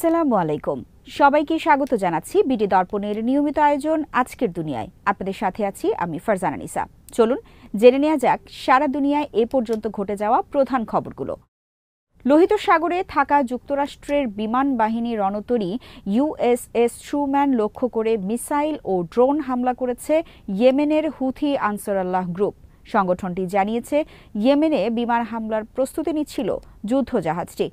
আসসালামু আলাইকুম। সবাইকে স্বাগত জানাচ্ছি বিডি দর্পণের নিয়মিত আয়োজন আজকের দুনিয়ায়। আপনাদের সাথে আছি আমি ফারজানা নিসা। চলুন জেনে নেওয়া যাক সারা দুনিয়ায় এ পর্যন্ত ঘটে যাওয়া প্রধান খবরগুলো। লোহিত সাগরে থাকা যুক্তরাষ্ট্রের বিমান বাহিনী রণতরী ইউএসএস ট্রুম্যান লক্ষ্য করে মিসাইল ও ড্রোন হামলা করেছে ইয়েমেনের হুথি আনসারুল্লাহ গ্রুপ। সংগঠনটি জানিয়েছে ইয়েমেনে বিমান হামলার প্রস্তুতি নিচ্ছিল যুদ্ধজাহাজটি।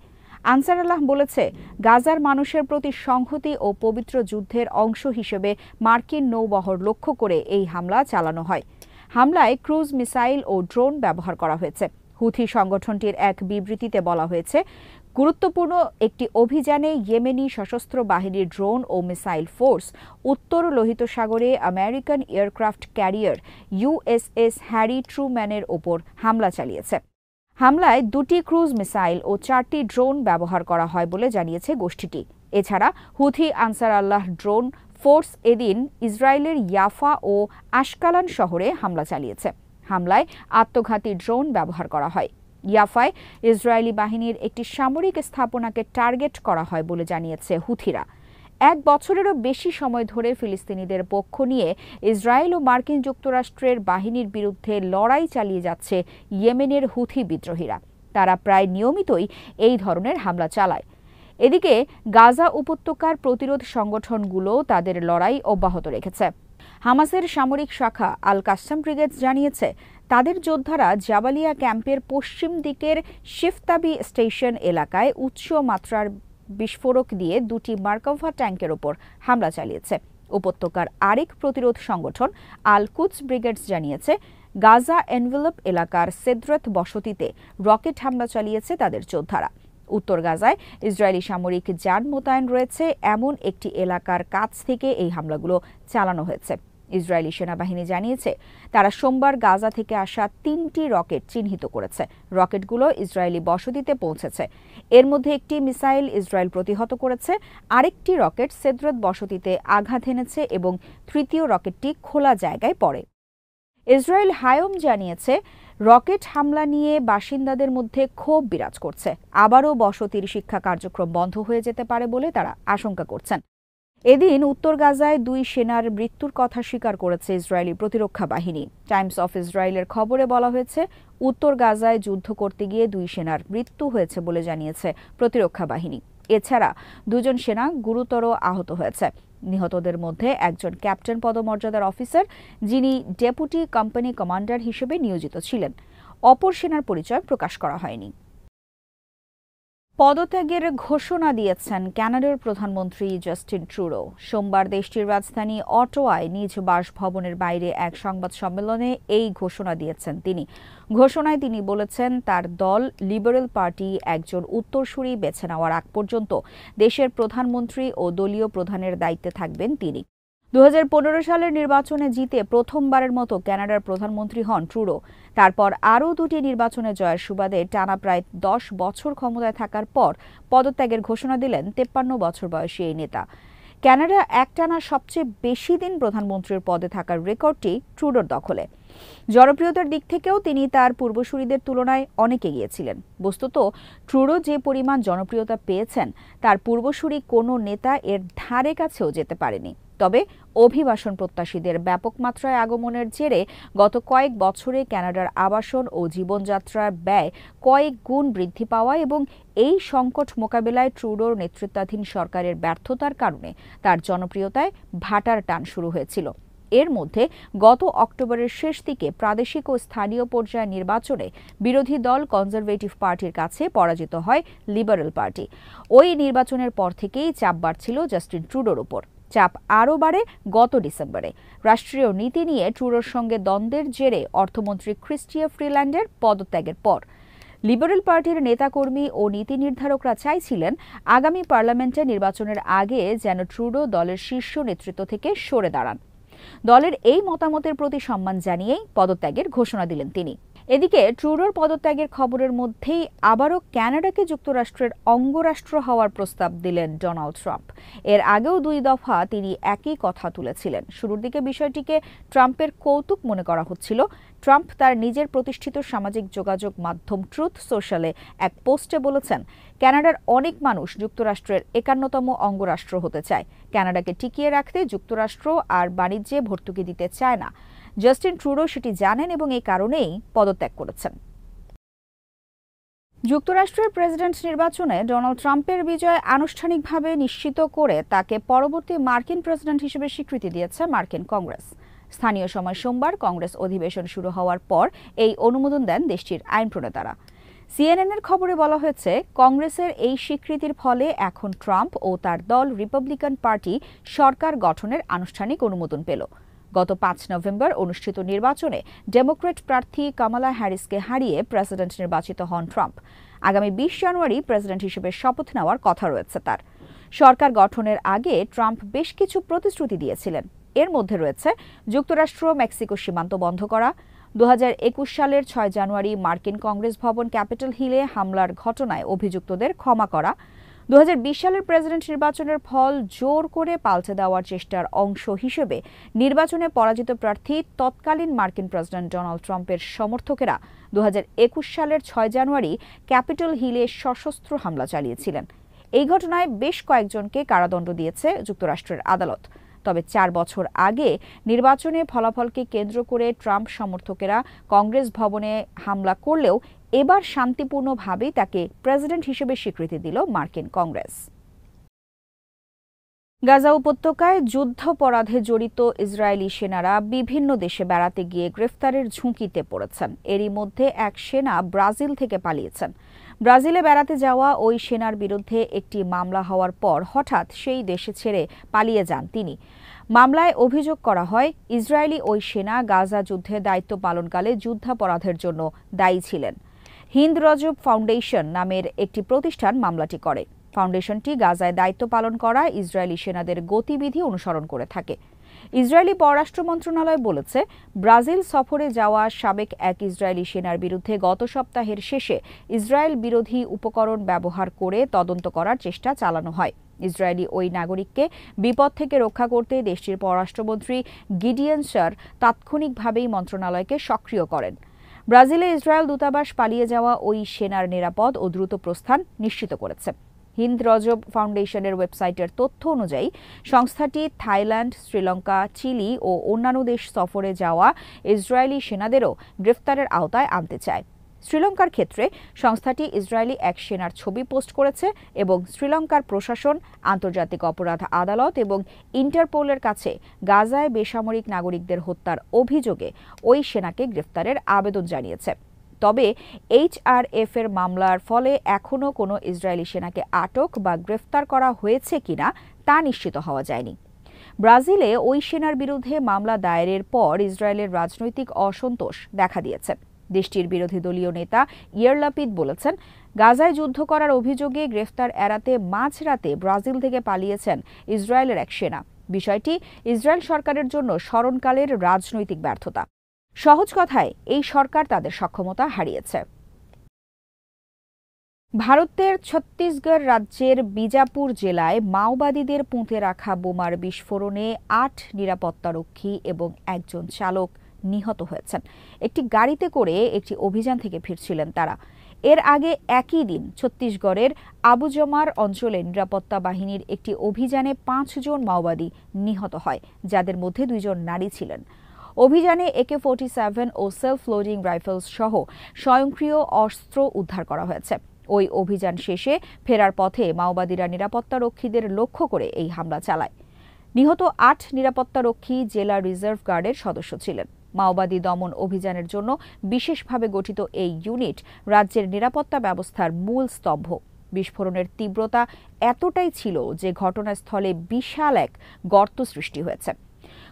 আনসারুল্লাহ বলেছে, গাজার মানুষের প্রতি সংহতি ও পবিত্র যুদ্ধের অংশ হিসেবে মার্কিন নৌবহর লক্ষ্য করে এই হামলা চালানো হয়। হামলায় ক্রুজ মিসাইল ও ড্রোন ব্যবহার করা হয়েছে। হুথি সংগঠনটির এক বিবৃতিতে বলা হয়েছে, গুরুত্বপূর্ণ একটি অভিযানে ইয়েমেনি সশস্ত্র বাহিনীর ড্রোন ও মিসাইল ফোর্স উত্তর লোহিত সাগরে American aircraft carrier USS Harry ট্রুম্যানের ওপর হামলা চালিয়েছে। হামলায় 2টি ক্রুজ মিসাইল ও 4টি ড্রোন ব্যবহার করা হয় বলে জানিয়েছে গোষ্ঠীটি। এছাড়া হুথি আনসার আল্লাহ ড্রোন ফোর্স এদিন ইসরায়েলের ইয়াফা ও আশকালান শহরে হামলা চালিয়েছে। হামলায় আত্মঘাতী ড্রোন ব্যবহার করা হয়। ইয়াফায় ইসরায়েলি বাহিনীর একটি সামরিক স্থাপনাকে টার্গেট করা হয় বলে জানিয়েছে হুথিরা। 1 বছরেরও বেশি সময় ধরে ফিলিস্তিনিদের পক্ষ নিয়ে ইসরায়েল ও মার্কিন যুক্তরাষ্ট্রের বাহিনীর বিরুদ্ধে লড়াই চালিয়ে যাচ্ছে ইয়েমেনের হুথি বিদ্রোহীরা। তারা প্রায় নিয়মিতই এই ধরনের হামলা চালায়। এদিকে গাজা উপত্যকার প্রতিরোধ সংগঠনগুলো তাদের লড়াই অব্যাহত রেখেছে। হামাসের সামরিক শাখা আল কাসসাম ব্রিগেড জানিয়েছে, তাদের যোদ্ধারা জাবালিয়া ক্যাম্পের পশ্চিম দিকের শিফতাবি স্টেশন এলাকায় উচ্চ মাত্রার বিস্ফোরক দিয়ে 2টি মার্কাভা ট্যাঙ্কের ওপর হামলা চালিয়েছে। উপত্যকার আরেক প্রতিরোধ সংগঠন আল কুদস ব্রিগেডস জানিয়েছে, গাজা এনভেলপ এলাকার সেদ্রত বসতিতে রকেট হামলা চালিয়েছে তাদের যোদ্ধারা। উত্তর গাজায় ইসরায়েলি সামরিক যান মোতায়েন রয়েছে এমন একটি এলাকার কাছ থেকে এই হামলাগুলো চালানো হয়েছে। ইসরায়েলি সেনাবাহিনী জানিয়েছে, তারা সোমবার গাজা থেকে আসা 3টি রকেট চিহ্নিত করেছে। রকেটগুলো ইসরায়েলি বসতিতে পৌঁছেছে। এর মধ্যে একটি মিসাইল ইসরায়েল প্রতিহত করেছে, আরেকটি রকেট সেদ্রত বসতিতে আঘাত এনেছে এবং তৃতীয় রকেটটি খোলা জায়গায় পড়ে। ইসরায়েল হায়ম জানিয়েছে, রকেট হামলা নিয়ে বাসিন্দাদের মধ্যে ক্ষোভ বিরাজ করছে। আবারও বসতির শিক্ষা কার্যক্রম বন্ধ হয়ে যেতে পারে বলে তারা আশঙ্কা করছেন। এদিন উত্তর গাজায় 2 সেনার মৃত্যুর কথা স্বীকার করেছে ইসরায়েলি প্রতিরক্ষা বাহিনী। টাইমস অফ ইসরায়েলের খবরে বলা হয়েছে, উত্তর গাজায় যুদ্ধ করতে গিয়ে 2 সেনার মৃত্যু হয়েছে বলে জানিয়েছে প্রতিরক্ষা বাহিনী। এছাড়া 2 জন সেনা গুরুতর আহত হয়েছে। নিহতদের মধ্যে একজন ক্যাপ্টেন পদমর্যাদার অফিসার, যিনি ডেপুটি কোম্পানি কমান্ডার হিসেবে নিয়োজিত ছিলেন। অপর সেনার পরিচয় প্রকাশ করা হয়নি। পদত্যাগের ঘোষণা দিয়েছেন কানাডার প্রধানমন্ত্রী জাস্টিন ট্রুডো। সোমবার দেশটির রাজধানী অটোয়ায় নিজ বাসভবনের বাইরে এক সংবাদ সম্মেলনে এই ঘোষণা দিয়েছেন তিনি। ঘোষণায় তিনি বলেছেন, তার দল লিবারেল পার্টি একজন উত্তরসূরি বেছে নেওয়ার আগ পর্যন্ত দেশের প্রধানমন্ত্রী ও দলীয় প্রধানের দায়িত্বে থাকবেন তিনি। 2015 সালের নির্বাচনে জিতে প্রথমবারের মতো কানাডার প্রধানমন্ত্রী হন ট্রুডো। তারপর আরও 2টি নির্বাচনে জয়ের সুবাদে টানা প্রায় 10 বছর ক্ষমতায় থাকার পর পদত্যাগের ঘোষণা দিলেন 53 বছর বয়সী এই নেতা। কানাডা একটানা সবচেয়ে বেশি দিন প্রধানমন্ত্রীর পদে থাকার রেকর্ডটি ট্রুডোর দখলে। জনপ্রিয়তার দিক থেকেও তিনি তার পূর্বসূরীদের তুলনায় অনেক এগিয়ে ছিলেন। বস্তুত ট্রুডো যে পরিমাণ জনপ্রিয়তা পেয়েছেন, তার পূর্বসূরী কোনো নেতা এর ধারে কাছেও যেতে পারেনি। তবে অভিবাসন প্রত্যাশীদের ব্যাপক মাত্রায় আগমনের জেরে গত কয়েক বছরে কানাডার আবাসন ও জীবনযাত্রার ব্যয় কয়েক গুণ বৃদ্ধি পাওয়া এবং এই সংকট মোকাবেলায় ট্রুডোর নেতৃত্বাধীন সরকারের ব্যর্থতার কারণে তার জনপ্রিয়তায় ভাটার টান শুরু হয়েছিল। এর মধ্যে গত অক্টোবরের শেষ দিকে প্রাদেশিক ও স্থানীয় পর্যায়ে নির্বাচনে বিরোধী দল কনজারভেটিভ পার্টির কাছে পরাজিত হয় লিবারেল পার্টি। ওই নির্বাচনের পর থেকেই চাপ বাড়ছিল জাস্টিন ট্রুডোর উপর। চাপ আরও বাড়ে গত ডিসেম্বরে। রাষ্ট্রীয় নীতি নিয়ে ট্রুডোর সঙ্গে দ্বন্দ্বের জেরে অর্থমন্ত্রী ক্রিস্টিয়া ফ্রিল্যান্ডের পদত্যাগের পর লিবারেল পার্টির নেতাকর্মী ও নীতি নির্ধারকরা চাইছিলেন আগামী পার্লামেন্টে নির্বাচনের আগে যেন ট্রুডো দলের শীর্ষ নেতৃত্ব থেকে সরে দাঁড়ান। দলের এই মতামতের প্রতি সম্মান জানিয়েই পদত্যাগের ঘোষণা দিলেন তিনি। এদিকে ট্রুডোর পদত্যাগের খবরের মধ্যেই আবারও কানাডাকে যুক্তরাষ্ট্রের অঙ্গরাষ্ট্র হওয়ার প্রস্তাব দিলেন ডোনাল্ড ট্রাম্প। এর আগেও 2 দফা তিনি একই কথা তুলেছিলেন। শুরুর দিকে বিষয়টিকে ট্রাম্পের কৌতুক মনে করা হচ্ছিল। ট্রাম্প তার নিজের প্রতিষ্ঠিত সামাজিক যোগাযোগ মাধ্যম ট্রুথ সোশ্যালে এক পোস্টে বলেছেন, কানাডার অনেক মানুষ যুক্তরাষ্ট্রের 51তম অঙ্গরাষ্ট্র হতে চায়। কানাডাকে টিকিয়ে রাখতে যুক্তরাষ্ট্র আর বাণিজ্যে ভর্তুকি দিতে চায় না। জাস্টিন ট্রুডো সেটি জানেন এবং এই কারণেই পদত্যাগ করেছেন। যুক্তরাষ্ট্রের প্রেসিডেন্ট নির্বাচনে ডোনাল্ড ট্রাম্পের বিজয় আনুষ্ঠানিকভাবে নিশ্চিত করে তাকে পরবর্তী মার্কিন প্রেসিডেন্ট হিসেবে স্বীকৃতি দিয়েছে মার্কিন কংগ্রেস। স্থানীয় সময় সোমবার কংগ্রেস অধিবেশন শুরু হওয়ার পর এই অনুমোদন দেন দেশটির আইন প্রণেতারা। সিএনএনের খবরে বলা হয়েছে, কংগ্রেসের এই স্বীকৃতির ফলে এখন ট্রাম্প ও তার দল রিপাবলিকান পার্টি সরকার গঠনের আনুষ্ঠানিক অনুমোদন পেল। গত 5 নভেম্বর অনুষ্ঠিত নির্বাচনে ডেমোক্র্যাট প্রার্থী কামালা হ্যারিসকে হারিয়ে প্রেসিডেন্ট নির্বাচিত হন ট্রাম্প। আগামী 20 জানুয়ারি প্রেসিডেন্ট হিসেবে শপথ নেওয়ার কথা রয়েছে তার। সরকার গঠনের আগে ট্রাম্প বেশ কিছু প্রতিশ্রুতি দিয়েছিলেন। এর মধ্যে রয়েছে যুক্তরাষ্ট্র মেক্সিকো সীমান্ত বন্ধ করা, 2021 সালের 6 জানুয়ারি মার্কিন কংগ্রেস ভবন ক্যাপিটল হিলে হামলার ঘটনায় অভিযুক্তদের ক্ষমা করা, 2020 সালের প্রেসিডেন্ট নির্বাচনের ফল জোর করে পাল্টে দেওয়ার চেষ্টার অংশ হিসেবে নির্বাচনে পরাজিত প্রার্থী তৎকালীন মার্কিন প্রেসিডেন্ট ডোনাল্ড ট্রাম্পের সমর্থকেরা 2021 সালের 6 জানুয়ারি ক্যাপিটল হিলে সশস্ত্র হামলা চালিয়েছিলেন। এই ঘটনায় বেশ কয়েকজনকে কারাদণ্ড দিয়েছে যুক্তরাষ্ট্রের আদালত। তবে 4 বছর আগে নির্বাচনে ফলাফলকে কেন্দ্র করে ট্রাম্প সমর্থকেরা কংগ্রেস ভবনে হামলা করলেও এবার শান্তিপূর্ণভাবেই তাকে প্রেসিডেন্ট হিসেবে স্বীকৃতি দিল মার্কিন কংগ্রেস। গাজা উপত্যকায় যুদ্ধাপরাধে জড়িত ইসরায়েলি সেনারা বিভিন্ন দেশে বেড়াতে গিয়ে গ্রেফতারের ঝুঁকিতে পড়েছেন। এরই মধ্যে এক সেনা ব্রাজিল থেকে পালিয়েছেন। ব্রাজিলে বেড়াতে যাওয়া ওই সেনার বিরুদ্ধে একটি মামলা হওয়ার পর হঠাৎ সেই দেশে ছেড়ে পালিয়ে যান তিনি। মামলায় অভিযোগ করা হয়, ইসরায়েলি ওই সেনা গাজা যুদ্ধে দায়িত্ব পালনকালে যুদ্ধাপরাধের জন্য দায়ী ছিলেন। হিন্দ রজব ফাউন্ডেশন নামের একটি প্রতিষ্ঠান মামলাটি করে। ফাউন্ডেশনটি গাজায় দায়িত্ব পালন করা ইসরায়েলি সেনাদের গতিবিধি অনুসরণ করে থাকে। ইসরায়েলি পররাষ্ট্র মন্ত্রণালয় বলেছে, ব্রাজিল সফরে যাওয়া সাবেক এক ইসরায়েলি সেনার বিরুদ্ধে গত সপ্তাহের শেষে ইসরায়েল বিরোধী উপকরণ ব্যবহার করে তদন্ত করার চেষ্টা চালানো হয়। ইসরায়েলি ওই নাগরিককে বিপদ থেকে রক্ষা করতে দেশটির পররাষ্ট্রমন্ত্রী গিডিয়ন স্যার তাৎক্ষণিকভাবেই মন্ত্রণালয়কে সক্রিয় করেন। ব্রাজিলে ইসরায়েল দূতাবাস পালিয়ে যাওয়া ওই সেনার নিরাপদ ও দ্রুত প্রস্থান নিশ্চিত করেছে। হিন্দ রজব ফাউন্ডেশনের ওয়েবসাইটের তথ্য অনুযায়ী সংস্থাটি থাইল্যান্ড, শ্রীলঙ্কা, চিলি ও অন্যান্য দেশ সফরে যাওয়া ইসরায়েলি সেনাদেরও গ্রেফতারের আওতায় আনতে চায়। শ্রীলঙ্কার ক্ষেত্রে সংস্থাটি ইসরায়েলি এক সেনার ছবি পোস্ট করেছে এবং শ্রীলঙ্কার প্রশাসন, আন্তর্জাতিক অপরাধ আদালত এবং ইন্টারপোলের কাছে গাজায় বেসামরিক নাগরিকদের হত্যার অভিযোগে ওই সেনাকে গ্রেফতারের আবেদন জানিয়েছে। তবে এইচআরএফ এর মামলার ফলে এখনও কোনো ইসরায়েলি সেনাকে আটক বা গ্রেফতার করা হয়েছে কিনা তা নিশ্চিত হওয়া যায়নি। ব্রাজিলে ওই সেনার বিরুদ্ধে মামলা দায়েরের পর ইসরায়েলের রাজনৈতিক অসন্তোষ দেখা দিয়েছে। দেশটির বিরোধী দলীয় নেতা ইয়ার লাপিদ বলেছেন, গাজায় যুদ্ধ করার অভিযোগে গ্রেফতার এড়াতে মাঝরাতে ব্রাজিল থেকে পালিয়েছেন ইসরায়েলের এক সেনা। বিষয়টি ইসরায়েল সরকারের জন্য স্মরণকালের রাজনৈতিক ব্যর্থতা। সহজ কথায়, এই সরকার তাদের সক্ষমতা হারিয়েছে। ভারতের ছত্তিশগড় রাজ্যের বিজাপুর জেলায় মাওবাদীদের পুঁতে রাখা বোমার বিস্ফোরণে 8 নিরাপত্তারক্ষী এবং একজন চালক নিহত হয়েছেন। একটি গাড়িতে করে একটি অভিযান থেকে ফিরছিলেন তারা। এর আগে একই দিন ছত্তিশগড়ের আবুজমার অঞ্চলে নিরাপত্তা বাহিনীর একটি অভিযানে 5 জন মাওবাদী নিহত হয়, যাদের মধ্যে 2 জন নারী ছিলেন। অভিযানে AK-47 ও সেলফ লোডিং রাইফেলস সহ স্বয়ংক্রিয় অস্ত্র উদ্ধার করা হয়েছে। ওই অভিযান শেষে ফেরার পথে মাওবাদীরা নিরাপত্তারক্ষীদের লক্ষ্য করে এই হামলা চালায়। নিহত 8 নিরাপত্তারক্ষী জেলা রিজার্ভ গার্ডের সদস্য ছিলেন। মাওবাদী দমন অভিযানের জন্য বিশেষভাবে গঠিত এই ইউনিট রাজ্যের নিরাপত্তা ব্যবস্থার মূল স্তম্ভ। বিস্ফোরণের তীব্রতা এতটাই ছিল যে ঘটনাস্থলে বিশাল এক গর্ত সৃষ্টি হয়েছে।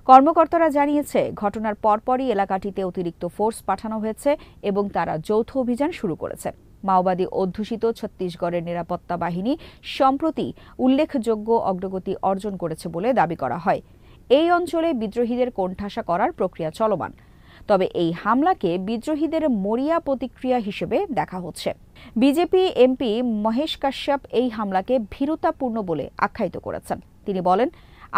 কর্মকর্তারা জানিয়েছে, ঘটনার পরপরই এলাকাটিতে অতিরিক্ত ফোর্স পাঠানো হয়েছে এবং তারা যৌথ অভিযান শুরু করেছে। মাওবাদী অধ্যুষিত ছত্তিশগড়ের নিরাপত্তা বাহিনী সম্প্রতি উল্লেখযোগ্য অগ্রগতি অর্জন করেছে বলে দাবি করা হয়। এই অঞ্চলে বিদ্রোহীদের কোণঠাসা করার প্রক্রিয়া চলমান। তবে এই হামলাকে বিদ্রোহীদের মরিয়া প্রতিক্রিয়া হিসেবে দেখা হচ্ছে। বিজেপি এমপি মহেশ কাশ্যপ এই হামলাকে ভীরুতাপূর্ণ বলে আখ্যায়িত করেছেন। তিনি বলেন,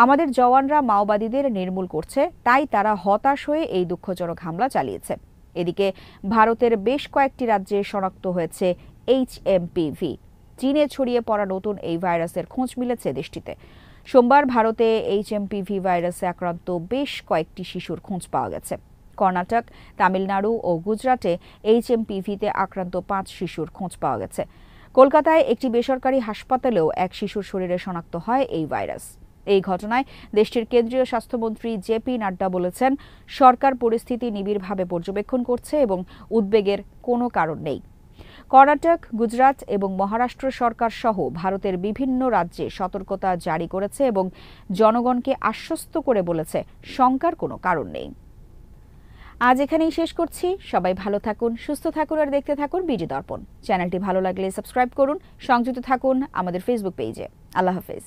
আমাদের জওয়ানরা মাওবাদীদের নির্মূল করছে, তাই তারা হতাশ হয়ে এই দুঃখজনক হামলা চালিয়েছে। এদিকে ভারতের বেশ কয়েকটি রাজ্যে শনাক্ত হয়েছে HMPV। চীনে ছড়িয়ে পড়া নতুন এই ভাইরাসের খোঁজ মিলেছে দেশটিতে। সোমবার ভারতে HMPV ভাইরাসে আক্রান্ত বেশ কয়েকটি শিশুর খোঁজ পাওয়া গেছে। কর্ণাটক, তামিলনাড়ু ও গুজরাটে HMPV-তে আক্রান্ত 5 শিশুর খোঁজ পাওয়া গেছে। কলকাতায় একটি বেসরকারি হাসপাতালেও এক শিশুর শরীরে শনাক্ত হয় এই ভাইরাস। এই ঘটনায় দেশটির কেন্দ্রীয় স্বাস্থ্যমন্ত্রী জেপি নাড্ডা বলেছেন, সরকার পরিস্থিতি নিবিড়ভাবে পর্যবেক্ষণ করছে এবং উদ্বেগের কোনো কারণ নেই। কর্ণাটক, গুজরাট এবং মহারাষ্ট্র সরকার সহ ভারতের বিভিন্ন রাজ্যে সতর্কতা জারি করেছে এবং জনগণকে আশ্বস্ত করে বলেছে, শঙ্কার কোনো কারণ নেই। আজ এখানেই শেষ করছি। সবাই ভালো থাকুন, সুস্থ থাকুন আর দেখতে থাকুন বিডি দর্পণ। চ্যানেলটি ভালো লাগলে সাবস্ক্রাইব করুন, সংযুক্ত থাকুন আমাদের ফেসবুক পেজে। আল্লাহ হাফেজ।